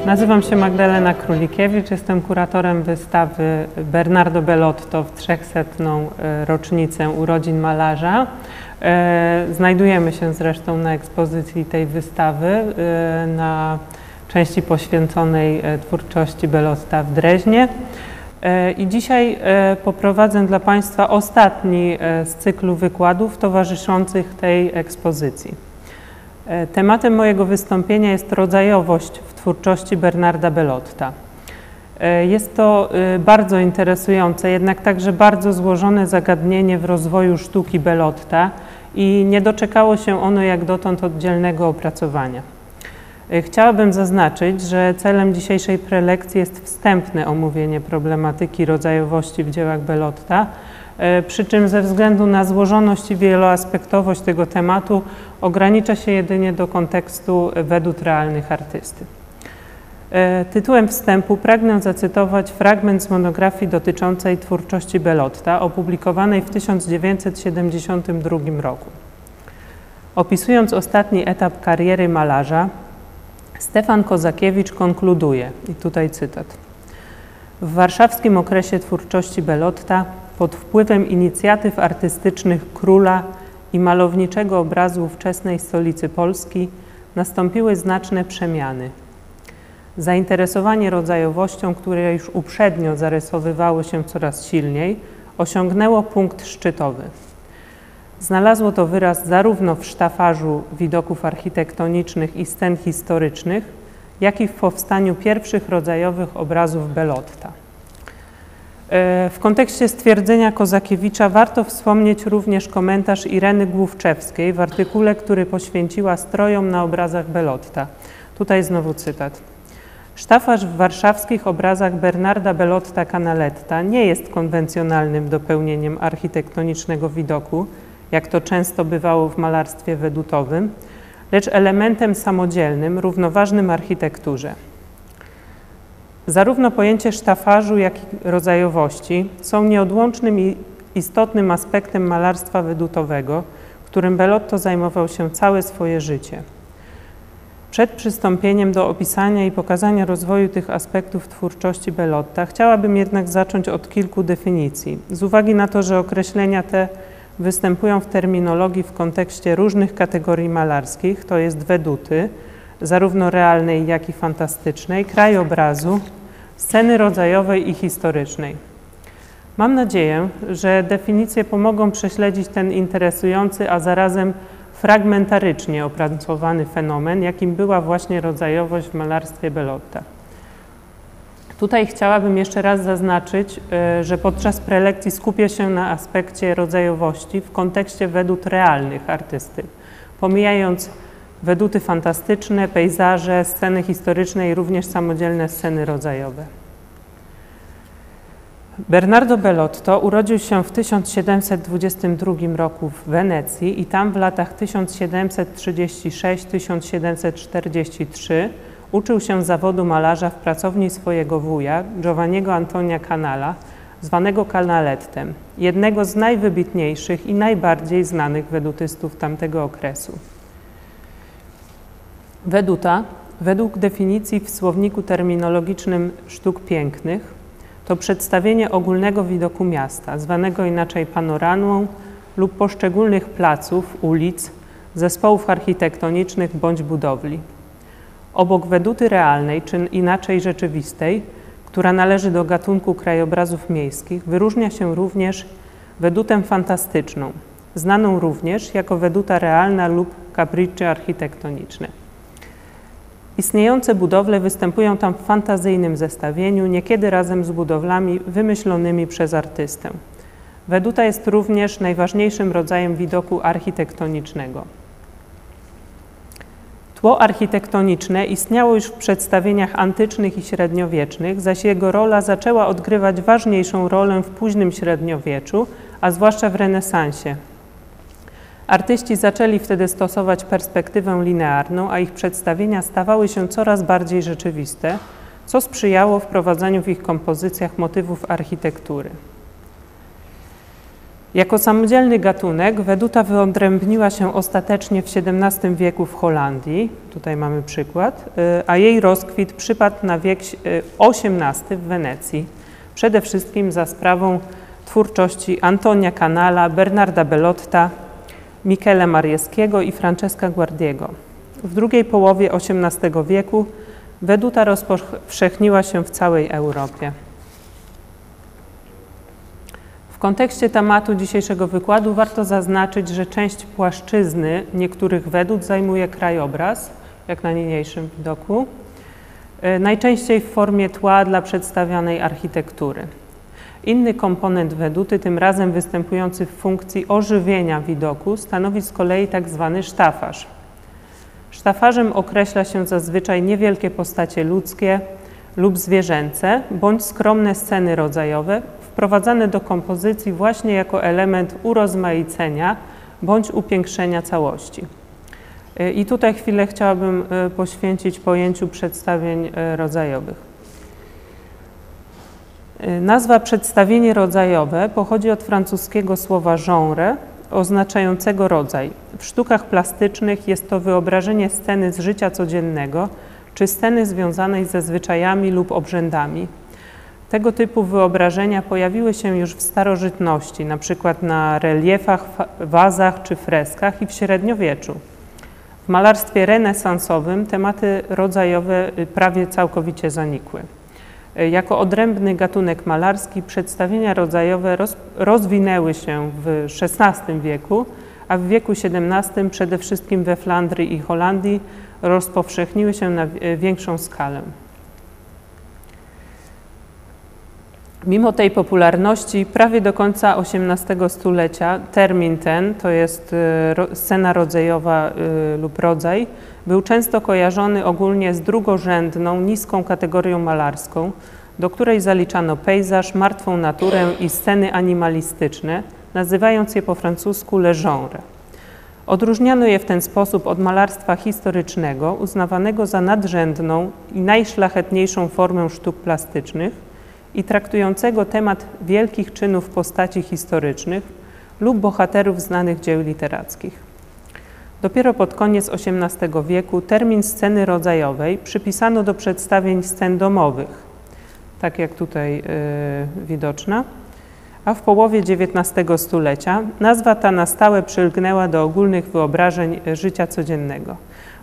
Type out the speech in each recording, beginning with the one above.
Nazywam się Magdalena Królikiewicz, jestem kuratorem wystawy Bernardo Bellotto w 300. rocznicę urodzin malarza. Znajdujemy się zresztą na ekspozycji tej wystawy na części poświęconej twórczości Bellotta w Dreźnie. I dzisiaj poprowadzę dla Państwa ostatni z cyklu wykładów towarzyszących tej ekspozycji. Tematem mojego wystąpienia jest rodzajowość w twórczości Bernarda Bellotta. Jest to bardzo interesujące, jednak także bardzo złożone zagadnienie w rozwoju sztuki Bellotta i nie doczekało się ono jak dotąd oddzielnego opracowania. Chciałabym zaznaczyć, że celem dzisiejszej prelekcji jest wstępne omówienie problematyki rodzajowości w dziełach Bellotta, przy czym ze względu na złożoność i wieloaspektowość tego tematu ogranicza się jedynie do kontekstu według realnych artysty. Tytułem wstępu pragnę zacytować fragment z monografii dotyczącej twórczości Bellotta, opublikowanej w 1972 roku. Opisując ostatni etap kariery malarza, Stefan Kozakiewicz konkluduje, i tutaj cytat: w warszawskim okresie twórczości Bellotta pod wpływem inicjatyw artystycznych króla i malowniczego obrazu ówczesnej stolicy Polski nastąpiły znaczne przemiany. Zainteresowanie rodzajowością, które już uprzednio zarysowywało się coraz silniej, osiągnęło punkt szczytowy. Znalazło to wyraz zarówno w sztafarzu widoków architektonicznych i scen historycznych, jak i w powstaniu pierwszych rodzajowych obrazów Bellotta. W kontekście stwierdzenia Kozakiewicza warto wspomnieć również komentarz Ireny Główczewskiej w artykule, który poświęciła strojom na obrazach Bellotta. Tutaj znowu cytat. Sztafarz w warszawskich obrazach Bernarda Bellotta Canaletta nie jest konwencjonalnym dopełnieniem architektonicznego widoku, jak to często bywało w malarstwie wedutowym, lecz elementem samodzielnym, równoważnym architekturze. Zarówno pojęcie sztafarzu, jak i rodzajowości są nieodłącznym i istotnym aspektem malarstwa wedutowego, którym Bellotto zajmował się całe swoje życie. Przed przystąpieniem do opisania i pokazania rozwoju tych aspektów twórczości Bellotta chciałabym jednak zacząć od kilku definicji, z uwagi na to, że określenia te występują w terminologii w kontekście różnych kategorii malarskich, to jest weduty, zarówno realnej, jak i fantastycznej, krajobrazu, sceny rodzajowej i historycznej. Mam nadzieję, że definicje pomogą prześledzić ten interesujący, a zarazem fragmentarycznie opracowany fenomen, jakim była właśnie rodzajowość w malarstwie Bellotta. Tutaj chciałabym jeszcze raz zaznaczyć, że podczas prelekcji skupię się na aspekcie rodzajowości w kontekście wedut realnych artysty, pomijając weduty fantastyczne, pejzaże, sceny historyczne i również samodzielne sceny rodzajowe. Bernardo Bellotto urodził się w 1722 roku w Wenecji i tam w latach 1736–1743 uczył się zawodu malarza w pracowni swojego wuja, Giovanniego Antonia Canala, zwanego Canalettem, jednego z najwybitniejszych i najbardziej znanych wedutystów tamtego okresu. Weduta, według definicji w słowniku terminologicznym sztuk pięknych, to przedstawienie ogólnego widoku miasta, zwanego inaczej panoramą, lub poszczególnych placów, ulic, zespołów architektonicznych bądź budowli. Obok weduty realnej, czy inaczej rzeczywistej, która należy do gatunku krajobrazów miejskich, wyróżnia się również wedutę fantastyczną, znaną również jako weduta realna lub capriccio architektoniczne. Istniejące budowle występują tam w fantazyjnym zestawieniu, niekiedy razem z budowlami wymyślonymi przez artystę. Weduta jest również najważniejszym rodzajem widoku architektonicznego. Tło architektoniczne istniało już w przedstawieniach antycznych i średniowiecznych, zaś jego rola zaczęła odgrywać ważniejszą rolę w późnym średniowieczu, a zwłaszcza w renesansie. Artyści zaczęli wtedy stosować perspektywę linearną, a ich przedstawienia stawały się coraz bardziej rzeczywiste, co sprzyjało wprowadzaniu w ich kompozycjach motywów architektury. Jako samodzielny gatunek weduta wyodrębniła się ostatecznie w XVII wieku w Holandii, tutaj mamy przykład, a jej rozkwit przypadł na wiek XVIII w Wenecji, przede wszystkim za sprawą twórczości Antonia Canala, Bernarda Bellotta, Michele Marieskiego i Francesca Guardiego. W drugiej połowie XVIII wieku weduta rozpowszechniła się w całej Europie. W kontekście tematu dzisiejszego wykładu warto zaznaczyć, że część płaszczyzny niektórych wedut zajmuje krajobraz, jak na niniejszym widoku, najczęściej w formie tła dla przedstawionej architektury. Inny komponent weduty, tym razem występujący w funkcji ożywienia widoku, stanowi z kolei tak zwany sztafarz. Sztafarzem określa się zazwyczaj niewielkie postacie ludzkie lub zwierzęce, bądź skromne sceny rodzajowe, wprowadzane do kompozycji właśnie jako element urozmaicenia bądź upiększenia całości. I tutaj chwilę chciałabym poświęcić pojęciu przedstawień rodzajowych. Nazwa przedstawienie rodzajowe pochodzi od francuskiego słowa genre, oznaczającego rodzaj. W sztukach plastycznych jest to wyobrażenie sceny z życia codziennego, czy sceny związanej ze zwyczajami lub obrzędami. Tego typu wyobrażenia pojawiły się już w starożytności, na przykład na reliefach, wazach czy freskach i w średniowieczu. W malarstwie renesansowym tematy rodzajowe prawie całkowicie zanikły. Jako odrębny gatunek malarski przedstawienia rodzajowe rozwinęły się w XVI wieku, a w wieku XVII przede wszystkim we Flandrii i Holandii rozpowszechniły się na większą skalę. Mimo tej popularności prawie do końca XVIII stulecia termin ten, to jest scena rodzajowa lub rodzaj, był często kojarzony ogólnie z drugorzędną, niską kategorią malarską, do której zaliczano pejzaż, martwą naturę i sceny animalistyczne, nazywając je po francusku le genre. Odróżniano je w ten sposób od malarstwa historycznego, uznawanego za nadrzędną i najszlachetniejszą formę sztuk plastycznych, i traktującego temat wielkich czynów postaci historycznych lub bohaterów znanych dzieł literackich. Dopiero pod koniec XVIII wieku termin sceny rodzajowej przypisano do przedstawień scen domowych, tak jak tutaj widoczna, a w połowie XIX stulecia nazwa ta na stałe przylgnęła do ogólnych wyobrażeń życia codziennego.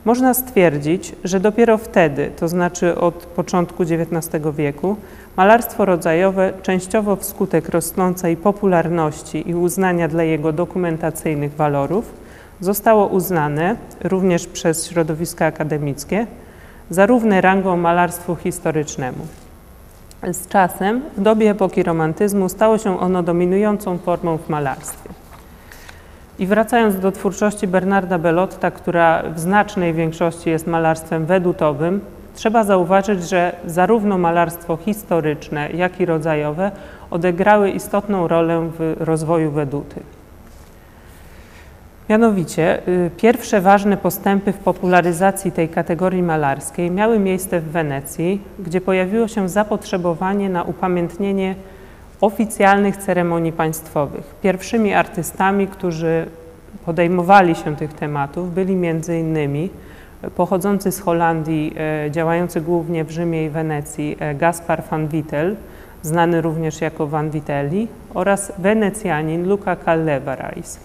Można stwierdzić, że dopiero wtedy, to znaczy od początku XIX wieku, malarstwo rodzajowe, częściowo wskutek rosnącej popularności i uznania dla jego dokumentacyjnych walorów, zostało uznane, również przez środowiska akademickie, za równe rangą malarstwu historycznemu. Z czasem, w dobie epoki romantyzmu, stało się ono dominującą formą w malarstwie. I wracając do twórczości Bernarda Bellotta, która w znacznej większości jest malarstwem wedutowym, trzeba zauważyć, że zarówno malarstwo historyczne, jak i rodzajowe odegrały istotną rolę w rozwoju weduty. Mianowicie, pierwsze ważne postępy w popularyzacji tej kategorii malarskiej miały miejsce w Wenecji, gdzie pojawiło się zapotrzebowanie na upamiętnienie oficjalnych ceremonii państwowych. Pierwszymi artystami, którzy podejmowali się tych tematów, byli m.in. pochodzący z Holandii, działający głównie w Rzymie i Wenecji, Gaspar van Vittel, znany również jako Van Vitelli, oraz Wenecjanin Luca Callevarais.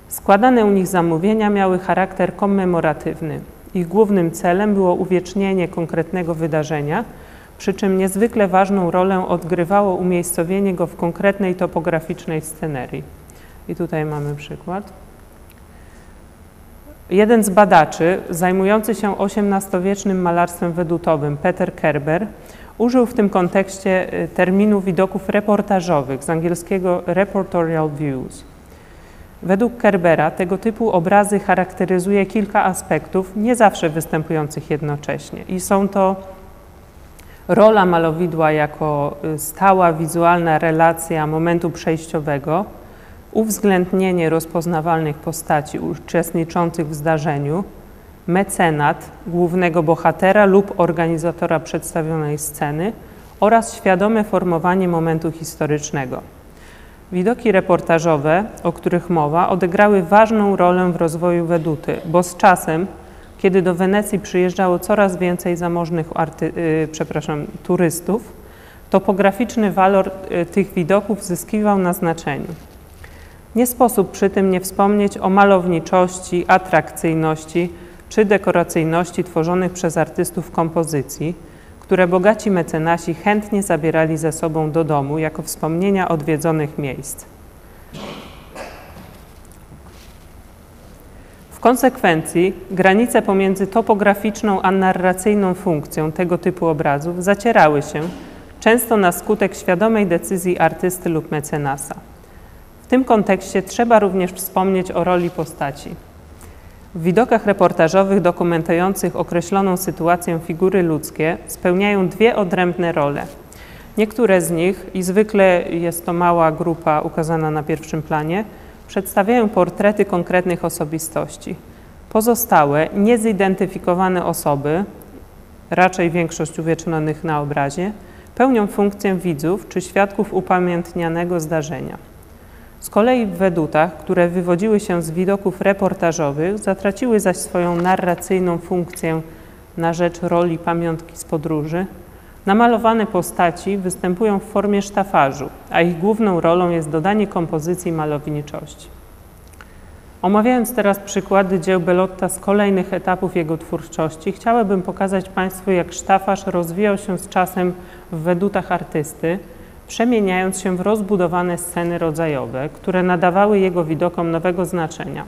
Składane u nich zamówienia miały charakter kommemoratywny. Ich głównym celem było uwiecznienie konkretnego wydarzenia, przy czym niezwykle ważną rolę odgrywało umiejscowienie go w konkretnej topograficznej scenerii. I tutaj mamy przykład. Jeden z badaczy zajmujący się XVIII-wiecznym malarstwem wedutowym, Peter Kerber, użył w tym kontekście terminu widoków reportażowych, z angielskiego reportorial views. Według Kerbera tego typu obrazy charakteryzuje kilka aspektów, nie zawsze występujących jednocześnie. I są to rola malowidła jako stała wizualna relacja momentu przejściowego, uwzględnienie rozpoznawalnych postaci uczestniczących w zdarzeniu, mecenat głównego bohatera lub organizatora przedstawionej sceny oraz świadome formowanie momentu historycznego. Widoki reportażowe, o których mowa, odegrały ważną rolę w rozwoju Veduty, bo z czasem, kiedy do Wenecji przyjeżdżało coraz więcej zamożnych turystów, topograficzny walor tych widoków zyskiwał na znaczeniu. Nie sposób przy tym nie wspomnieć o malowniczości, atrakcyjności czy dekoracyjności tworzonych przez artystów kompozycji, które bogaci mecenasi chętnie zabierali ze sobą do domu jako wspomnienia odwiedzonych miejsc. W konsekwencji granice pomiędzy topograficzną a narracyjną funkcją tego typu obrazów zacierały się, często na skutek świadomej decyzji artysty lub mecenasa. W tym kontekście trzeba również wspomnieć o roli postaci. W widokach reportażowych dokumentujących określoną sytuację figury ludzkie spełniają dwie odrębne role. Niektóre z nich, i zwykle jest to mała grupa ukazana na pierwszym planie, przedstawiają portrety konkretnych osobistości. Pozostałe, niezidentyfikowane osoby, raczej większość uwiecznionych na obrazie, pełnią funkcję widzów czy świadków upamiętnianego zdarzenia. Z kolei w Vedutach, które wywodziły się z widoków reportażowych, zatraciły zaś swoją narracyjną funkcję na rzecz roli pamiątki z podróży. Namalowane postaci występują w formie sztafarzu, a ich główną rolą jest dodanie kompozycji malowniczości. Omawiając teraz przykłady dzieł Bellotta z kolejnych etapów jego twórczości, chciałabym pokazać Państwu, jak sztafarz rozwijał się z czasem w Vedutach artysty, przemieniając się w rozbudowane sceny rodzajowe, które nadawały jego widokom nowego znaczenia.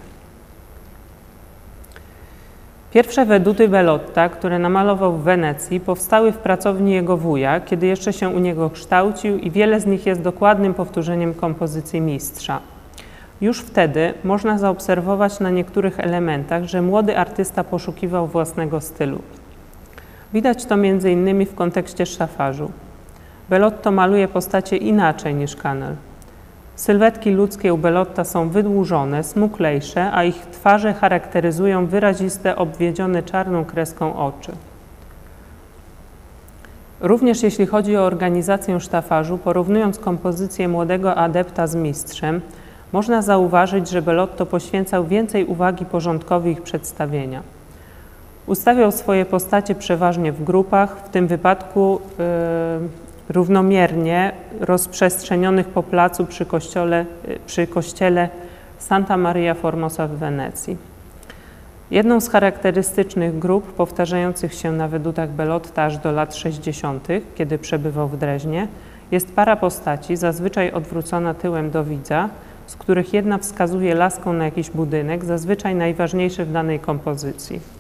Pierwsze Veduty Bellotta, które namalował w Wenecji, powstały w pracowni jego wuja, kiedy jeszcze się u niego kształcił, i wiele z nich jest dokładnym powtórzeniem kompozycji mistrza. Już wtedy można zaobserwować na niektórych elementach, że młody artysta poszukiwał własnego stylu. Widać to m.in. w kontekście sztafarzu. Bellotto maluje postacie inaczej niż Canal. Sylwetki ludzkie u Bellotta są wydłużone, smuklejsze, a ich twarze charakteryzują wyraziste, obwiedzione czarną kreską oczy. Również jeśli chodzi o organizację sztafarzu, porównując kompozycję młodego adepta z mistrzem, można zauważyć, że Bellotto poświęcał więcej uwagi porządkowi ich przedstawienia. Ustawiał swoje postacie przeważnie w grupach, w tym wypadku równomiernie rozprzestrzenionych po placu przy kościele Santa Maria Formosa w Wenecji. Jedną z charakterystycznych grup powtarzających się na Vedutach Bellotta aż do lat 60., kiedy przebywał w Dreźnie, jest para postaci, zazwyczaj odwrócona tyłem do widza, z których jedna wskazuje laską na jakiś budynek, zazwyczaj najważniejszy w danej kompozycji.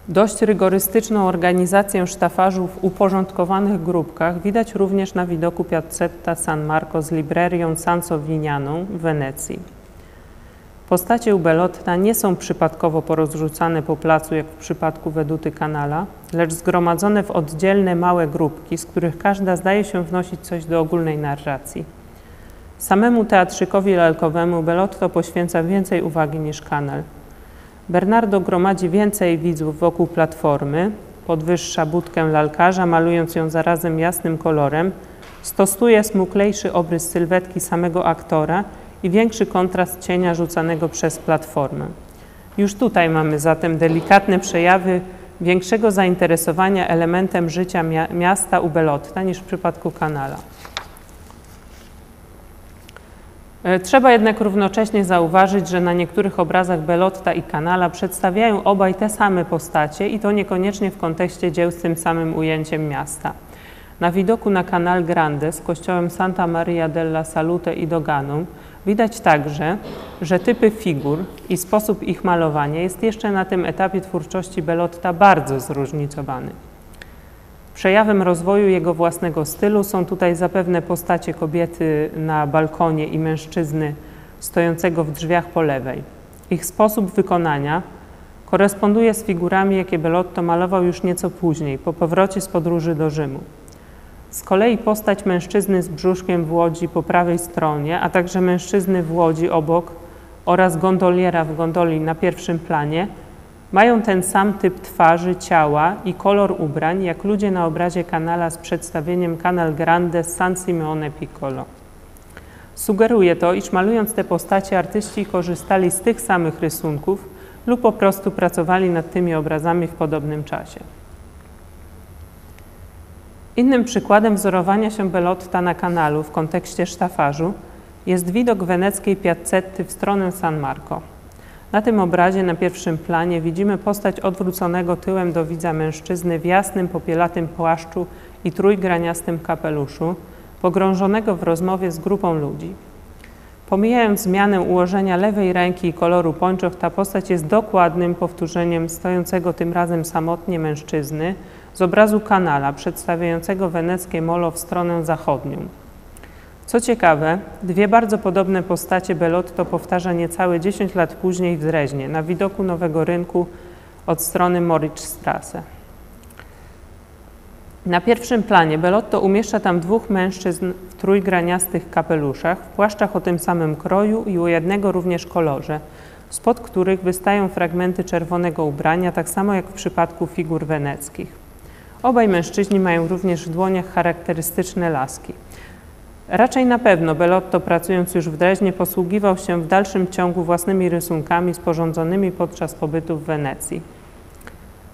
Dość rygorystyczną organizację sztafarzu w uporządkowanych grupkach widać również na widoku Piazzetta San Marco z librerią Sansovinianą w Wenecji. Postacie u Bellotta nie są przypadkowo porozrzucane po placu, jak w przypadku Veduty Canala, lecz zgromadzone w oddzielne małe grupki, z których każda zdaje się wnosić coś do ogólnej narracji. Samemu teatrzykowi lalkowemu Bellotto poświęca więcej uwagi niż Canal. Bernardo gromadzi więcej widzów wokół platformy, podwyższa budkę lalkarza, malując ją zarazem jasnym kolorem, stosuje smuklejszy obrys sylwetki samego aktora i większy kontrast cienia rzucanego przez platformę. Już tutaj mamy zatem delikatne przejawy większego zainteresowania elementem życia miasta u Bellotta niż w przypadku Canala. Trzeba jednak równocześnie zauważyć, że na niektórych obrazach Bellotta i Canala przedstawiają obaj te same postacie i to niekoniecznie w kontekście dzieł z tym samym ujęciem miasta. Na widoku na Canal Grande z kościołem Santa Maria della Salute i Doganum widać także, że typy figur i sposób ich malowania jest jeszcze na tym etapie twórczości Bellotta bardzo zróżnicowany. Przejawem rozwoju jego własnego stylu są tutaj zapewne postacie kobiety na balkonie i mężczyzny stojącego w drzwiach po lewej. Ich sposób wykonania koresponduje z figurami, jakie Bellotto malował już nieco później, po powrocie z podróży do Rzymu. Z kolei postać mężczyzny z brzuszkiem w łodzi po prawej stronie, a także mężczyzny w łodzi obok oraz gondoliera w gondoli na pierwszym planie Mają ten sam typ twarzy, ciała i kolor ubrań, jak ludzie na obrazie Canala z przedstawieniem Canal Grande z San Simeone Piccolo. Sugeruje to, iż malując te postacie artyści korzystali z tych samych rysunków lub po prostu pracowali nad tymi obrazami w podobnym czasie. Innym przykładem wzorowania się Bellotta na Canalu w kontekście sztafarzu jest widok weneckiej piazzetty w stronę San Marco. Na tym obrazie na pierwszym planie widzimy postać odwróconego tyłem do widza mężczyzny w jasnym, popielatym płaszczu i trójgraniastym kapeluszu, pogrążonego w rozmowie z grupą ludzi. Pomijając zmianę ułożenia lewej ręki i koloru pończoch, ta postać jest dokładnym powtórzeniem stojącego tym razem samotnie mężczyzny z obrazu Canala przedstawiającego weneckie molo w stronę zachodnią. Co ciekawe, dwie bardzo podobne postacie Bellotto powtarza niecałe 10 lat później w Dreźnie, na widoku Nowego Rynku od strony Moritzstrasse. Na pierwszym planie Bellotto umieszcza tam dwóch mężczyzn w trójgraniastych kapeluszach, w płaszczach o tym samym kroju i o jednego również kolorze, spod których wystają fragmenty czerwonego ubrania, tak samo jak w przypadku figur weneckich. Obaj mężczyźni mają również w dłoniach charakterystyczne laski. Raczej na pewno Bellotto, pracując już w Dreźnie, posługiwał się w dalszym ciągu własnymi rysunkami sporządzonymi podczas pobytu w Wenecji.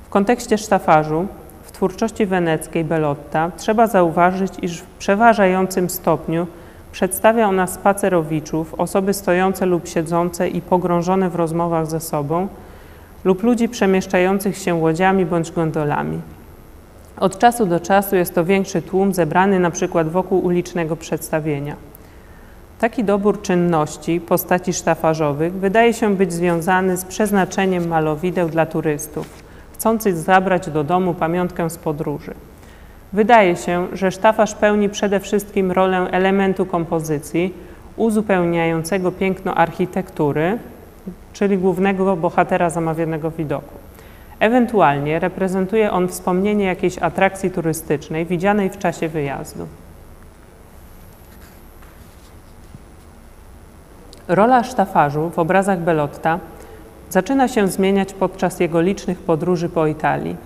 W kontekście sztafarzu, w twórczości weneckiej Bellotta trzeba zauważyć, iż w przeważającym stopniu przedstawia ona spacerowiczów, osoby stojące lub siedzące i pogrążone w rozmowach ze sobą lub ludzi przemieszczających się łodziami bądź gondolami. Od czasu do czasu jest to większy tłum zebrany na przykład wokół ulicznego przedstawienia. Taki dobór czynności postaci sztafarzowych wydaje się być związany z przeznaczeniem malowideł dla turystów, chcących zabrać do domu pamiątkę z podróży. Wydaje się, że sztafarz pełni przede wszystkim rolę elementu kompozycji uzupełniającego piękno architektury, czyli głównego bohatera zamawianego widoku. Ewentualnie reprezentuje on wspomnienie jakiejś atrakcji turystycznej widzianej w czasie wyjazdu. Rola sztafarzu w obrazach Bellotta zaczyna się zmieniać podczas jego licznych podróży po Italii.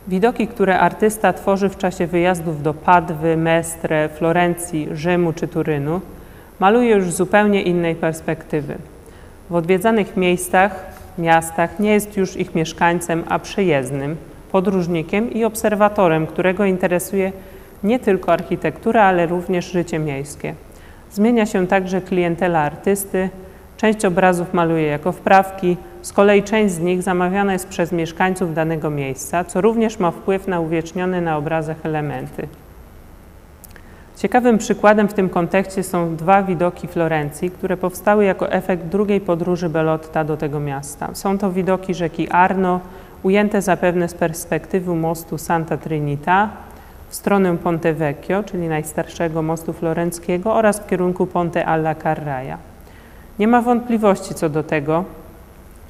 Widoki, które artysta tworzy w czasie wyjazdów do Padwy, Mestre, Florencji, Rzymu czy Turynu, maluje już z zupełnie innej perspektywy. W odwiedzanych miastach nie jest już ich mieszkańcem, a przyjezdnym, podróżnikiem i obserwatorem, którego interesuje nie tylko architektura, ale również życie miejskie. Zmienia się także klientela artysty, część obrazów maluje jako wprawki, z kolei część z nich zamawiana jest przez mieszkańców danego miejsca, co również ma wpływ na uwiecznione na obrazach elementy. Ciekawym przykładem w tym kontekście są dwa widoki Florencji, które powstały jako efekt drugiej podróży Bellotta do tego miasta. Są to widoki rzeki Arno, ujęte zapewne z perspektywy mostu Santa Trinita w stronę Ponte Vecchio, czyli najstarszego mostu florenckiego, oraz w kierunku Ponte alla Carraia. Nie ma wątpliwości co do tego,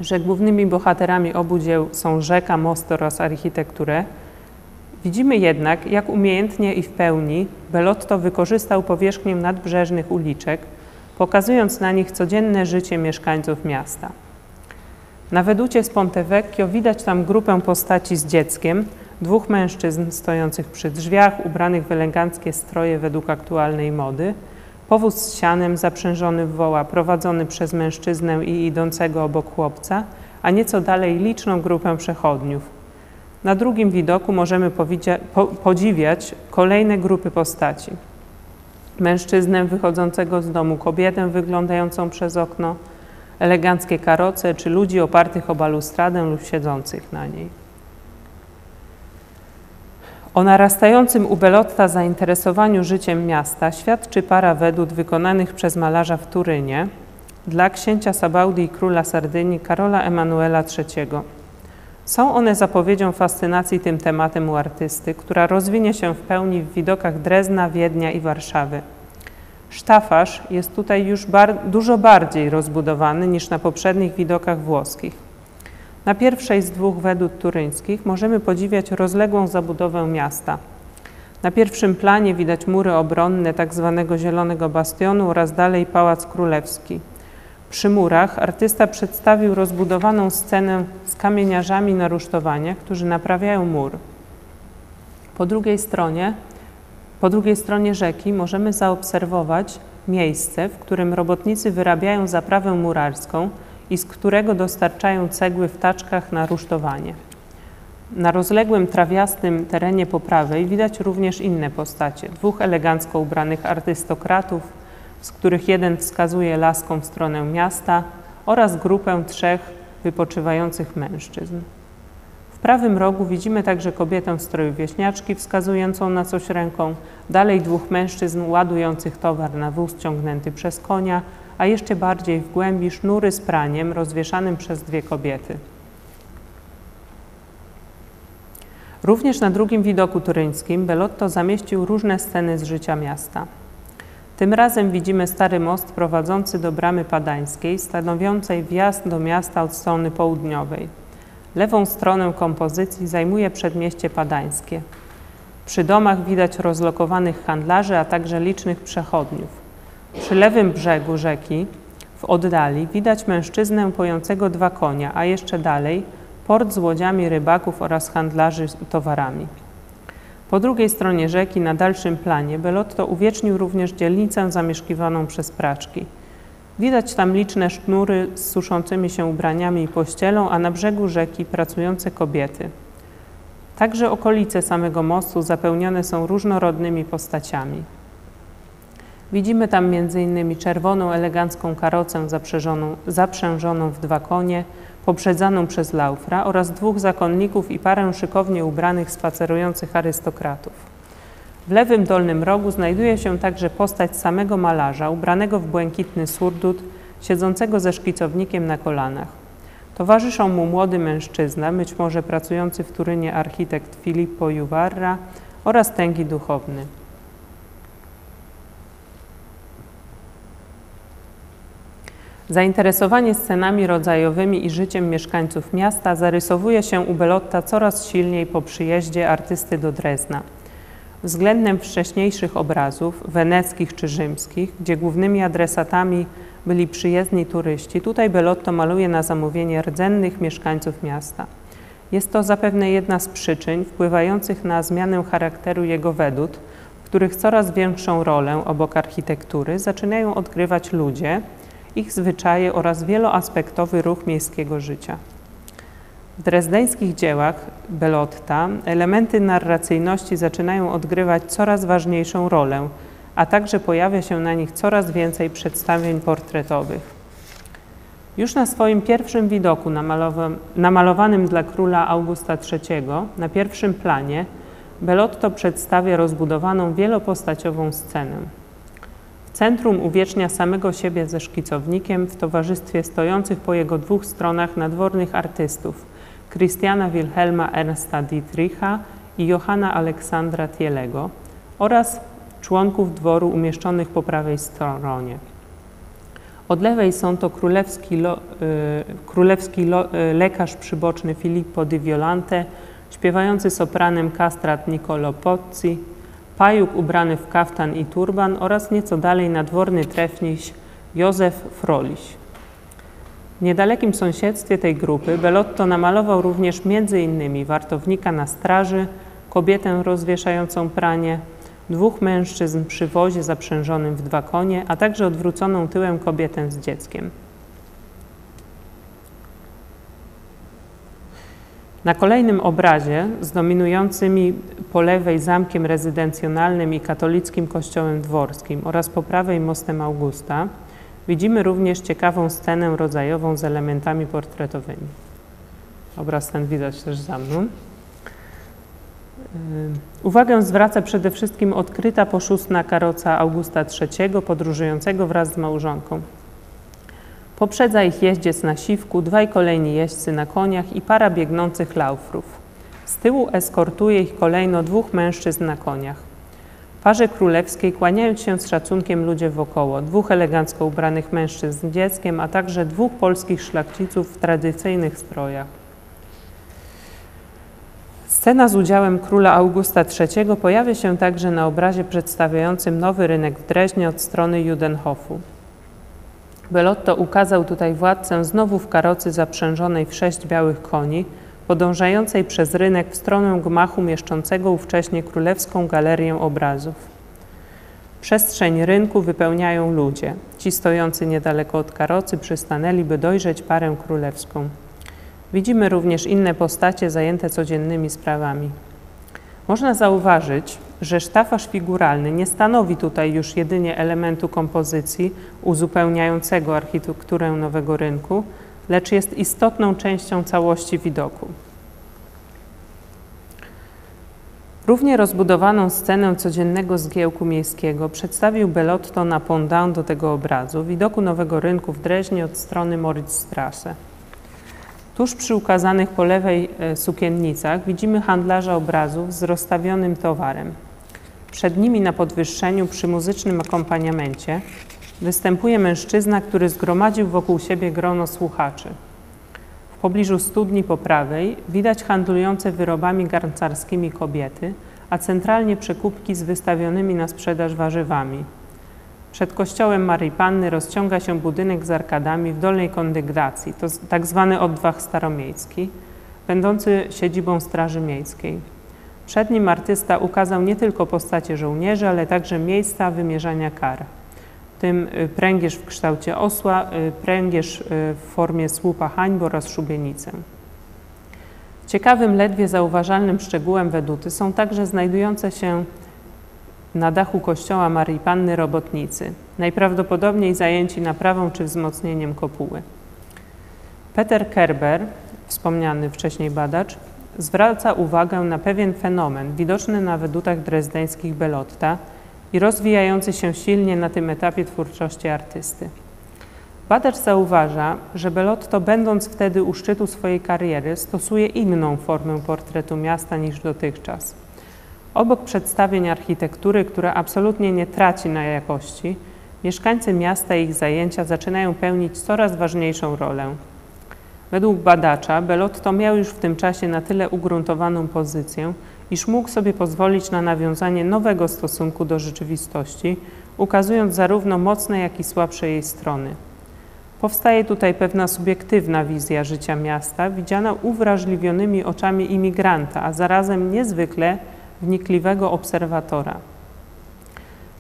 że głównymi bohaterami obu dzieł są rzeka, most oraz architekturę. Widzimy jednak, jak umiejętnie i w pełni Bellotto wykorzystał powierzchnię nadbrzeżnych uliczek, pokazując na nich codzienne życie mieszkańców miasta. Na weducie z Ponte Vecchio widać tam grupę postaci z dzieckiem, dwóch mężczyzn stojących przy drzwiach, ubranych w eleganckie stroje według aktualnej mody, powóz z sianem zaprzężony w woła, prowadzony przez mężczyznę i idącego obok chłopca, a nieco dalej liczną grupę przechodniów. Na drugim widoku możemy podziwiać kolejne grupy postaci. Mężczyznę wychodzącego z domu, kobietę wyglądającą przez okno, eleganckie karoce czy ludzi opartych o balustradę lub siedzących na niej. O narastającym u Bellotta zainteresowaniu życiem miasta świadczy para wedut wykonanych przez malarza w Turynie dla księcia Sabaudi i króla Sardynii Karola Emanuela III. Są one zapowiedzią fascynacji tym tematem u artysty, która rozwinie się w pełni w widokach Drezna, Wiednia i Warszawy. Sztafarz jest tutaj już dużo bardziej rozbudowany niż na poprzednich widokach włoskich. Na pierwszej z dwóch wedut turyńskich możemy podziwiać rozległą zabudowę miasta. Na pierwszym planie widać mury obronne tzw. Zielonego Bastionu oraz dalej Pałac Królewski. Przy murach artysta przedstawił rozbudowaną scenę z kamieniarzami na rusztowania, którzy naprawiają mur. Po drugiej stronie rzeki możemy zaobserwować miejsce, w którym robotnicy wyrabiają zaprawę murarską i z którego dostarczają cegły w taczkach na rusztowanie. Na rozległym, trawiastym terenie po prawej widać również inne postacie. Dwóch elegancko ubranych artystokratów, z których jeden wskazuje laską w stronę miasta, oraz grupę 3 wypoczywających mężczyzn. W prawym rogu widzimy także kobietę w stroju wieśniaczki wskazującą na coś ręką, dalej 2 mężczyzn ładujących towar na wóz ciągnięty przez konia, a jeszcze bardziej w głębi sznury z praniem rozwieszanym przez 2 kobiety. Również na drugim widoku turyńskim Bellotto zamieścił różne sceny z życia miasta. Tym razem widzimy stary most prowadzący do bramy padańskiej, stanowiącej wjazd do miasta od strony południowej. Lewą stronę kompozycji zajmuje przedmieście padańskie. Przy domach widać rozlokowanych handlarzy, a także licznych przechodniów. Przy lewym brzegu rzeki, w oddali, widać mężczyznę pojącego 2 konie, a jeszcze dalej port z łodziami rybaków oraz handlarzy towarami. Po drugiej stronie rzeki, na dalszym planie, Bellotto uwiecznił również dzielnicę zamieszkiwaną przez praczki. Widać tam liczne sznury z suszącymi się ubraniami i pościelą, a na brzegu rzeki pracujące kobiety. Także okolice samego mostu zapełnione są różnorodnymi postaciami. Widzimy tam m.in. czerwoną, elegancką karocę zaprzężoną w 2 konie, poprzedzaną przez laufra oraz 2 zakonników i parę szykownie ubranych, spacerujących arystokratów. W lewym dolnym rogu znajduje się także postać samego malarza, ubranego w błękitny surdut, siedzącego ze szkicownikiem na kolanach. Towarzyszą mu młody mężczyzna, być może pracujący w Turynie architekt Filippo Juvarra oraz tęgi duchowny. Zainteresowanie scenami rodzajowymi i życiem mieszkańców miasta zarysowuje się u Bellotta coraz silniej po przyjeździe artysty do Drezna. Względem wcześniejszych obrazów, weneckich czy rzymskich, gdzie głównymi adresatami byli przyjezdni turyści, tutaj Bellotto maluje na zamówienie rdzennych mieszkańców miasta. Jest to zapewne jedna z przyczyn wpływających na zmianę charakteru jego wedód, w których coraz większą rolę obok architektury zaczynają odgrywać ludzie, ich zwyczaje oraz wieloaspektowy ruch miejskiego życia. W drezdeńskich dziełach Bellotta elementy narracyjności zaczynają odgrywać coraz ważniejszą rolę, a także pojawia się na nich coraz więcej przedstawień portretowych. Już na swoim pierwszym widoku namalowanym dla króla Augusta III na pierwszym planie Bellotto przedstawia rozbudowaną wielopostaciową scenę. W centrum uwiecznia samego siebie ze szkicownikiem w towarzystwie stojących po jego 2 stronach nadwornych artystów Christiana Wilhelma Ernsta Dietricha i Johanna Aleksandra Thielego oraz członków dworu umieszczonych po prawej stronie. Od lewej są to królewski lekarz przyboczny Filippo di Violante, śpiewający sopranem kastrat Niccolo Pozzi, pajuk ubrany w kaftan i turban oraz nieco dalej nadworny trefniś Józef Froliś. W niedalekim sąsiedztwie tej grupy Bellotto namalował również m.in. wartownika na straży, kobietę rozwieszającą pranie, 2 mężczyzn przy wozie zaprzężonym w 2 konie, a także odwróconą tyłem kobietę z dzieckiem. Na kolejnym obrazie z dominującymi po lewej zamkiem rezydencjonalnym i katolickim kościołem dworskim oraz po prawej mostem Augusta widzimy również ciekawą scenę rodzajową z elementami portretowymi. Obraz ten widać też za mną. Uwagę zwraca przede wszystkim odkryta poszustna karoca Augusta III podróżującego wraz z małżonką. Poprzedza ich jeździec na siwku, 2 kolejni jeźdźcy na koniach i para biegnących laufrów. Z tyłu eskortuje ich kolejno 2 mężczyzn na koniach. Parze królewskiej kłaniając się z szacunkiem ludzie wokoło, 2 elegancko ubranych mężczyzn z dzieckiem, a także 2 polskich szlachciców w tradycyjnych strojach. Scena z udziałem króla Augusta III pojawia się także na obrazie przedstawiającym nowy rynek w Dreźnie od strony Judenhofu. Bellotto ukazał tutaj władcę znowu w karocy zaprzężonej w 6 białych koni, podążającej przez rynek w stronę gmachu mieszczącego ówcześnie Królewską Galerię Obrazów. Przestrzeń rynku wypełniają ludzie. Ci stojący niedaleko od karocy przystanęli, by dojrzeć parę królewską. Widzimy również inne postacie zajęte codziennymi sprawami. Można zauważyć, że sztafaż figuralny nie stanowi tutaj już jedynie elementu kompozycji uzupełniającego architekturę Nowego Rynku, lecz jest istotną częścią całości widoku. Równie rozbudowaną scenę codziennego zgiełku miejskiego przedstawił Bellotto na pendant do tego obrazu, widoku Nowego Rynku w Dreźnie od strony Moritzstrasse. Tuż przy ukazanych po lewej sukiennicach widzimy handlarza obrazów z rozstawionym towarem. Przed nimi na podwyższeniu przy muzycznym akompaniamencie występuje mężczyzna, który zgromadził wokół siebie grono słuchaczy. W pobliżu studni po prawej widać handlujące wyrobami garncarskimi kobiety, a centralnie przekupki z wystawionymi na sprzedaż warzywami. Przed kościołem Maryi Panny rozciąga się budynek z arkadami w dolnej kondygnacji, to tak zwany oddwach staromiejski, będący siedzibą Straży Miejskiej. Przed nim artysta ukazał nie tylko postacie żołnierzy, ale także miejsca wymierzania kar, w tym pręgierz w kształcie osła, pręgierz w formie słupa hańby oraz szubienicę. Ciekawym, ledwie zauważalnym szczegółem weduty są także znajdujące się na dachu kościoła Maryi Panny robotnicy, najprawdopodobniej zajęci naprawą czy wzmocnieniem kopuły. Peter Kerber, wspomniany wcześniej badacz, zwraca uwagę na pewien fenomen widoczny na wedutach drezdeńskich Bellotta i rozwijający się silnie na tym etapie twórczości artysty. Badacz zauważa, że Bellotto, będąc wtedy u szczytu swojej kariery, stosuje inną formę portretu miasta niż dotychczas. Obok przedstawień architektury, która absolutnie nie traci na jakości, mieszkańcy miasta i ich zajęcia zaczynają pełnić coraz ważniejszą rolę. Według badacza Bellotto miał już w tym czasie na tyle ugruntowaną pozycję, iż mógł sobie pozwolić na nawiązanie nowego stosunku do rzeczywistości, ukazując zarówno mocne, jak i słabsze jej strony. Powstaje tutaj pewna subiektywna wizja życia miasta, widziana uwrażliwionymi oczami imigranta, a zarazem niezwykle wnikliwego obserwatora.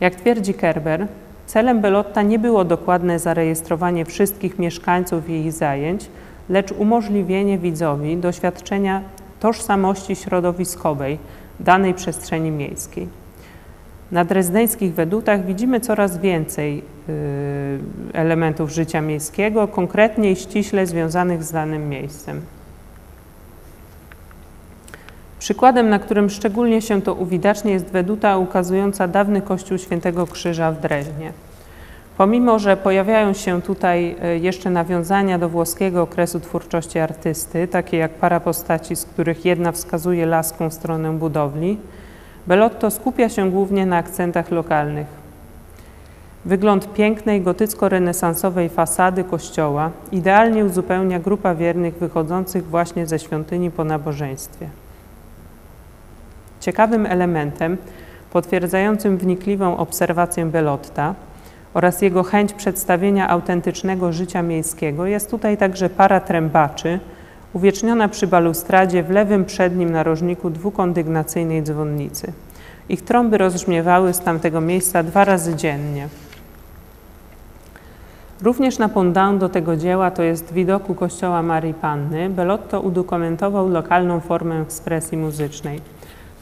Jak twierdzi Kerber, celem Bellotta nie było dokładne zarejestrowanie wszystkich mieszkańców i ich zajęć, lecz umożliwienie widzowi doświadczenia tożsamości środowiskowej danej przestrzeni miejskiej. Na drezdeńskich wedutach widzimy coraz więcej elementów życia miejskiego, konkretnie i ściśle związanych z danym miejscem. Przykładem, na którym szczególnie się to uwidacznia, jest weduta ukazująca dawny kościół Świętego Krzyża w Dreźnie. Pomimo że pojawiają się tutaj jeszcze nawiązania do włoskiego okresu twórczości artysty, takie jak para postaci, z których jedna wskazuje laską stronę budowli, Bellotto skupia się głównie na akcentach lokalnych. Wygląd pięknej gotycko-renesansowej fasady kościoła idealnie uzupełnia grupa wiernych wychodzących właśnie ze świątyni po nabożeństwie. Ciekawym elementem potwierdzającym wnikliwą obserwację Bellotta oraz jego chęć przedstawienia autentycznego życia miejskiego jest tutaj także para trębaczy uwieczniona przy balustradzie w lewym przednim narożniku dwukondygnacyjnej dzwonnicy. Ich trąby rozbrzmiewały z tamtego miejsca 2 razy dziennie. Również na pendant do tego dzieła, to jest widoku kościoła Maryi Panny, Bellotto udokumentował lokalną formę ekspresji muzycznej.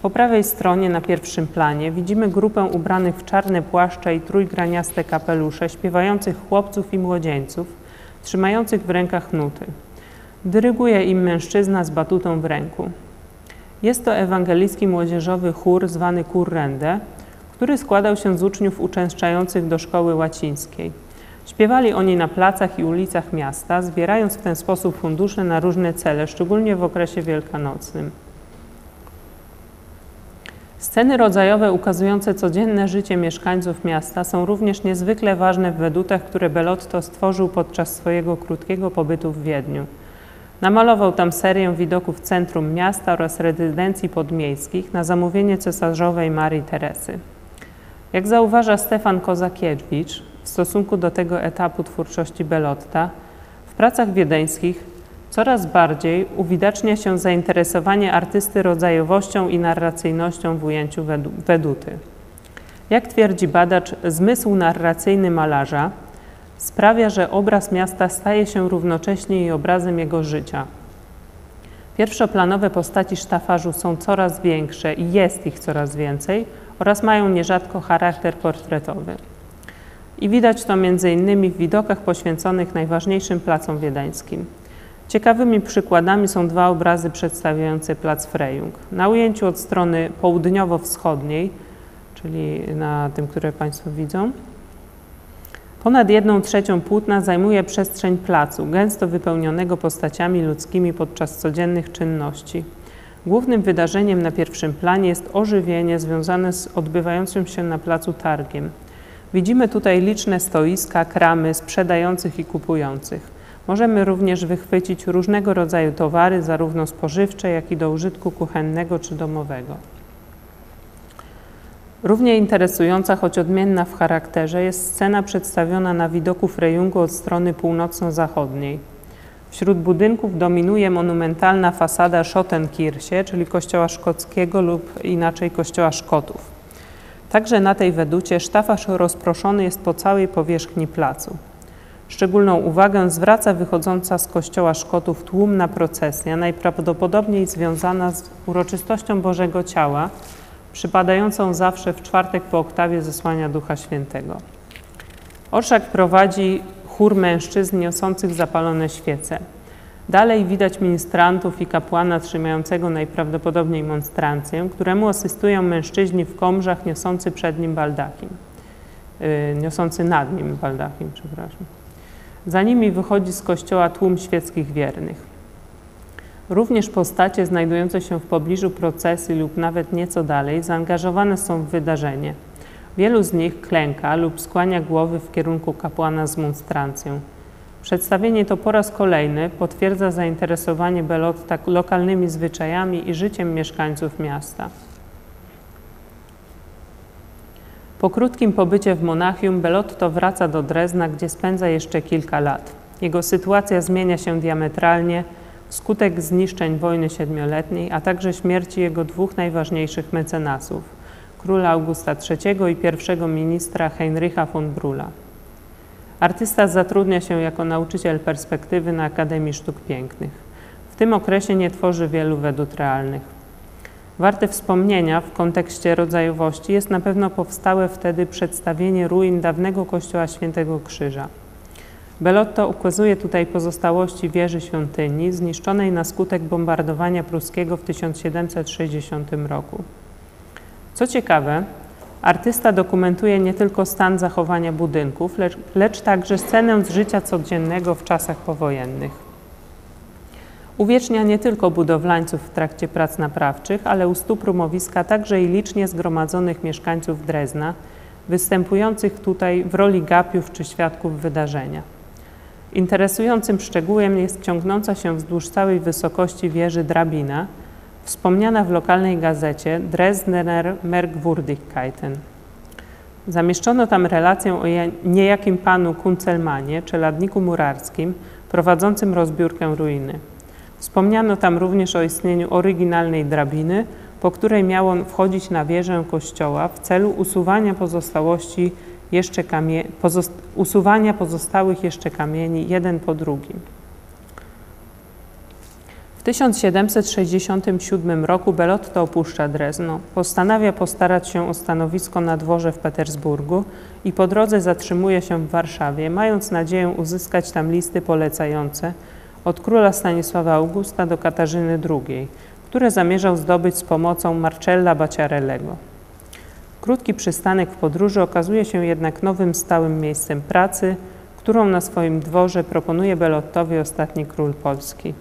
Po prawej stronie na pierwszym planie widzimy grupę ubranych w czarne płaszcze i trójgraniaste kapelusze, śpiewających chłopców i młodzieńców, trzymających w rękach nuty. Dyryguje im mężczyzna z batutą w ręku. Jest to ewangelicki młodzieżowy chór zwany Currende, który składał się z uczniów uczęszczających do szkoły łacińskiej. Śpiewali oni na placach i ulicach miasta, zbierając w ten sposób fundusze na różne cele, szczególnie w okresie wielkanocnym. Sceny rodzajowe ukazujące codzienne życie mieszkańców miasta są również niezwykle ważne w wedutach, które Bellotto stworzył podczas swojego krótkiego pobytu w Wiedniu. Namalował tam serię widoków centrum miasta oraz rezydencji podmiejskich na zamówienie cesarzowej Marii Teresy. Jak zauważa Stefan Kozakiewicz w w stosunku do tego etapu twórczości Belotta, w pracach wiedeńskich coraz bardziej uwidacznia się zainteresowanie artysty rodzajowością i narracyjnością w ujęciu Veduty. Jak twierdzi badacz, zmysł narracyjny malarza sprawia, że obraz miasta staje się równocześnie i obrazem jego życia. Pierwszoplanowe postaci sztafarzu są coraz większe i jest ich coraz więcej oraz mają nierzadko charakter portretowy. I widać to m.in. w widokach poświęconych najważniejszym placom wiedeńskim. Ciekawymi przykładami są dwa obrazy przedstawiające plac Freyjung. Na ujęciu od strony południowo-wschodniej, czyli na tym, które Państwo widzą, ponad 1/3 płótna zajmuje przestrzeń placu, gęsto wypełnionego postaciami ludzkimi podczas codziennych czynności. Głównym wydarzeniem na pierwszym planie jest ożywienie związane z odbywającym się na placu targiem. Widzimy tutaj liczne stoiska, kramy sprzedających i kupujących. Możemy również wychwycić różnego rodzaju towary, zarówno spożywcze, jak i do użytku kuchennego czy domowego. Równie interesująca, choć odmienna w charakterze, jest scena przedstawiona na widoku Freyjungu od strony północno-zachodniej. Wśród budynków dominuje monumentalna fasada Schottenkirche, czyli kościoła szkockiego lub inaczej kościoła Szkotów. Także na tej Veducie sztafarz rozproszony jest po całej powierzchni placu. Szczególną uwagę zwraca wychodząca z kościoła Szkotów tłumna procesja, najprawdopodobniej związana z uroczystością Bożego Ciała, przypadającą zawsze w czwartek po oktawie zesłania Ducha Świętego. Orszak prowadzi chór mężczyzn niosących zapalone świece. Dalej widać ministrantów i kapłana trzymającego najprawdopodobniej monstrancję, któremu asystują mężczyźni w komrzach niosący nad nim baldachim, przepraszam. Za nimi wychodzi z kościoła tłum świeckich wiernych. Również postacie znajdujące się w pobliżu procesji lub nawet nieco dalej zaangażowane są w wydarzenie. Wielu z nich klęka lub skłania głowy w kierunku kapłana z monstrancją. Przedstawienie to po raz kolejny potwierdza zainteresowanie Belotta lokalnymi zwyczajami i życiem mieszkańców miasta. Po krótkim pobycie w Monachium Belotto wraca do Drezna, gdzie spędza jeszcze kilka lat. Jego sytuacja zmienia się diametralnie wskutek zniszczeń wojny siedmioletniej, a także śmierci jego dwóch najważniejszych mecenasów, króla Augusta III i pierwszego ministra Heinricha von Brühla. Artysta zatrudnia się jako nauczyciel perspektywy na Akademii Sztuk Pięknych. W tym okresie nie tworzy wielu wedut realnych. Warte wspomnienia w kontekście rodzajowości jest na pewno powstałe wtedy przedstawienie ruin dawnego kościoła Świętego Krzyża. Belotto ukazuje tutaj pozostałości wieży świątyni zniszczonej na skutek bombardowania pruskiego w 1760 roku. Co ciekawe, artysta dokumentuje nie tylko stan zachowania budynków, lecz także scenę z życia codziennego w czasach powojennych. Uwiecznia nie tylko budowlańców w trakcie prac naprawczych, ale u stóp rumowiska także i licznie zgromadzonych mieszkańców Drezna, występujących tutaj w roli gapiów czy świadków wydarzenia. Interesującym szczegółem jest ciągnąca się wzdłuż całej wysokości wieży drabina, wspomniana w lokalnej gazecie Dresdner Merkwürdigkeiten. Zamieszczono tam relację o niejakim panu Kunzelmanie, czeladniku murarskim, prowadzącym rozbiórkę ruiny. Wspomniano tam również o istnieniu oryginalnej drabiny, po której miał on wchodzić na wieżę kościoła w celu usuwania pozostałych jeszcze kamieni jeden po drugim. W 1767 roku Belotto opuszcza Drezno. Postanawia postarać się o stanowisko na dworze w Petersburgu i po drodze zatrzymuje się w Warszawie, mając nadzieję uzyskać tam listy polecające od króla Stanisława Augusta do Katarzyny II, które zamierzał zdobyć z pomocą Marcella Bacciarellego. Krótki przystanek w podróży okazuje się jednak nowym stałym miejscem pracy, którą na swoim dworze proponuje Belottowi ostatni król Polski.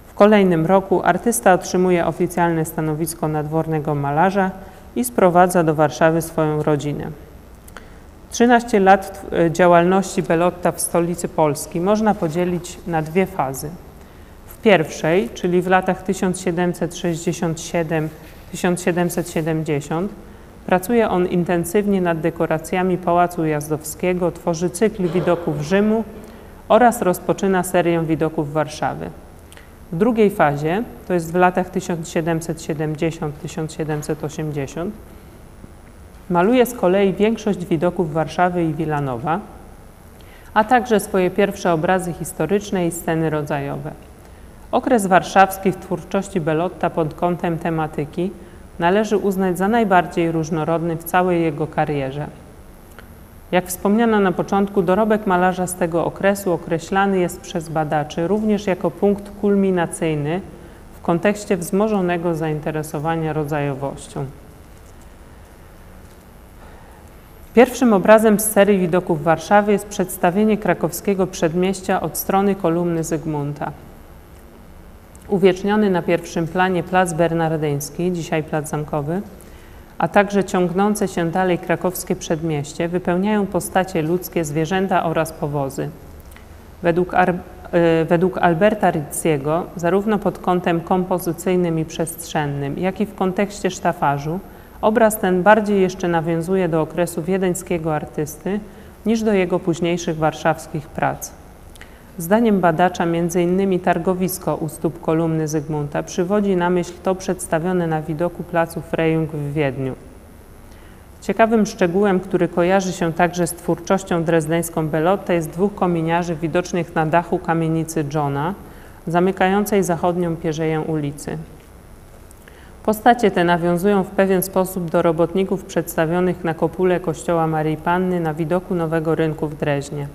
W kolejnym roku artysta otrzymuje oficjalne stanowisko nadwornego malarza i sprowadza do Warszawy swoją rodzinę. 13 lat działalności Belotta w stolicy Polski można podzielić na dwie fazy. W pierwszej, czyli w latach 1767-1770, Pracuje on intensywnie nad dekoracjami Pałacu Ujazdowskiego, tworzy cykl widoków Rzymu oraz rozpoczyna serię widoków Warszawy. W drugiej fazie, to jest w latach 1770–1780, maluje z kolei większość widoków Warszawy i Wilanowa, a także swoje pierwsze obrazy historyczne i sceny rodzajowe. Okres warszawski w twórczości Belotta pod kątem tematyki należy uznać za najbardziej różnorodny w całej jego karierze. Jak wspomniano na początku, dorobek malarza z tego okresu określany jest przez badaczy również jako punkt kulminacyjny w kontekście wzmożonego zainteresowania rodzajowością. Pierwszym obrazem z serii widoków Warszawy jest przedstawienie krakowskiego przedmieścia od strony kolumny Zygmunta. Uwieczniony na pierwszym planie plac Bernardyński, dzisiaj plac Zamkowy, a także ciągnące się dalej krakowskie przedmieście wypełniają postacie ludzkie, zwierzęta oraz powozy. Według Alberta Rizziego, zarówno pod kątem kompozycyjnym i przestrzennym, jak i w kontekście sztafarzu, obraz ten bardziej jeszcze nawiązuje do okresu wiedeńskiego artysty niż do jego późniejszych warszawskich prac. Zdaniem badacza m.in. targowisko u stóp kolumny Zygmunta przywodzi na myśl to przedstawione na widoku placu Freyung w Wiedniu. Ciekawym szczegółem, który kojarzy się także z twórczością drezdeńską Belotta, jest dwóch kominiarzy widocznych na dachu kamienicy Johna, zamykającej zachodnią pierzeję ulicy. Postacie te nawiązują w pewien sposób do robotników przedstawionych na kopule kościoła Maryi Panny na widoku Nowego Rynku w Dreźnie.